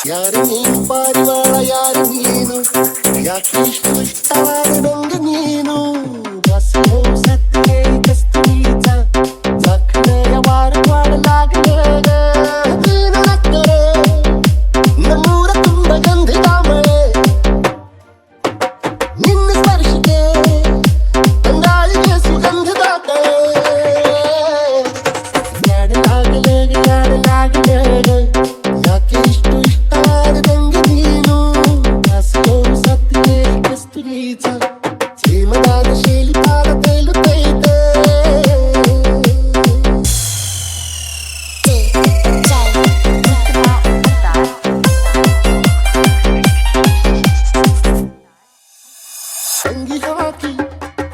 ಯಾರು ನೀನು ಪಾರಿವಾಳ ಯಾರು ನೀನು ಯಾಕಿಷ್ಟು ಇಷ್ಟವಾದ ನಂಗೆ ನೀನು ಬಸ್ಸು ಸತ್ತಿಗೆ ಕಸ್ತೂರಿತ ಸಕ್ಕರೆಯ ವಾರವಾಡಲಾಗಲೇಗ ನೀನು ನಕ್ಕರೆ ನಮ್ಮೂರ ತುಂಬ ಗಂಧಿದ ಮಳೆ ನಿನ್ನ ಸ್ಪರ್ಶಕ್ಕೆ ತಂಗಾಳಿಗೆ ಸುಗಂಧದ ಕಳೆ ಯಾಡಲಾಗಲೇಗ ಯಾಡಲಾಗಲೇಗ ಯಾಕೆ ಇಷ್ಟು ಇಷ್ಟವಾದ ನಂಗೆ ನೀನು ಬಸ್ಸು ಸತ್ತಿಗೆ ಕಸ್ತೂರಿತ ಜೀವನದ ಶೈಲಿ ಪಾದ ತೇಲುತ್ತೈತೆ ಅಂಗಿ ಹಾಕಿ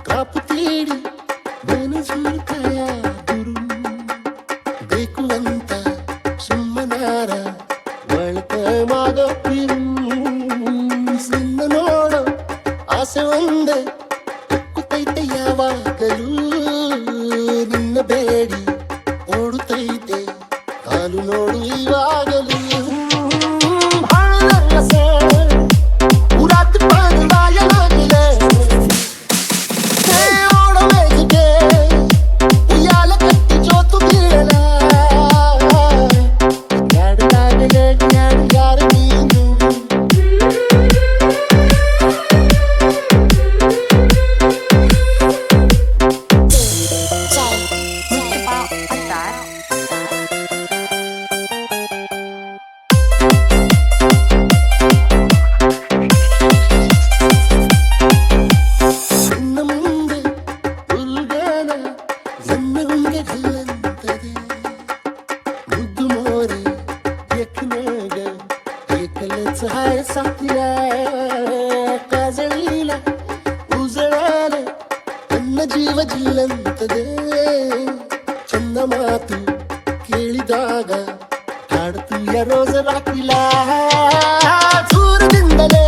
ಕಾಪು ತೀಡಿ ನೆನೆಸುತ್ತಾಯ ಗುರು ಬೇಕು ಅಂತ ಸುಮ್ಮನಾರ ಬಳಕ ಮಾಗೋಪಿರು ಸಿನ್ನ ನೋಡೋ ಆಸೆ ಒಂದೇ ಕುತ್ತೈತೆ ಯಾವಾಗಲೂ ನಿನ್ನ ಬೇಡಿ ಓಡುತ್ತೈತೆ ಕಾಲು ನೋಡು ಇವಾಗಲೂ ಭಾಳರಸೆ ಉರಾತ್ ಪರವಾಯಲಾಗಿದೆ ಓಡಬೇಕಿಗೆ ಉಯ್ಯಾಲ ಕಟ್ಟಿ ಜೋತು ಬೀಳಲ ಯಾಡಲಾಗಲೇ ಯಾರು ನೀನು ನಿನ್ನ ಮುಂದೆ ಹುಲ್ಗಾನ ನನ್ನ ಗುಂಗೆ ಘಲ್ಲಂತದೆ ಮುದ್ದು ಮೋರೆ ಎಕ್ಕನಾಗ ಏಕಲ ಸಹಾಯ ಸಾಕಿರ ಕಾಜಳೀಲ ಉಜಳಾಲ ನನ್ನ ಜೀವ ಜಿಲ್ಲಂತದೆ ಚಂದ ಮಾತು ಕೇಳಿದಾಗ ಹಾಡುತ್ತೀಯ ರೋಜ ರಾಕಿಲ ದೂರದಿಂದಲೇ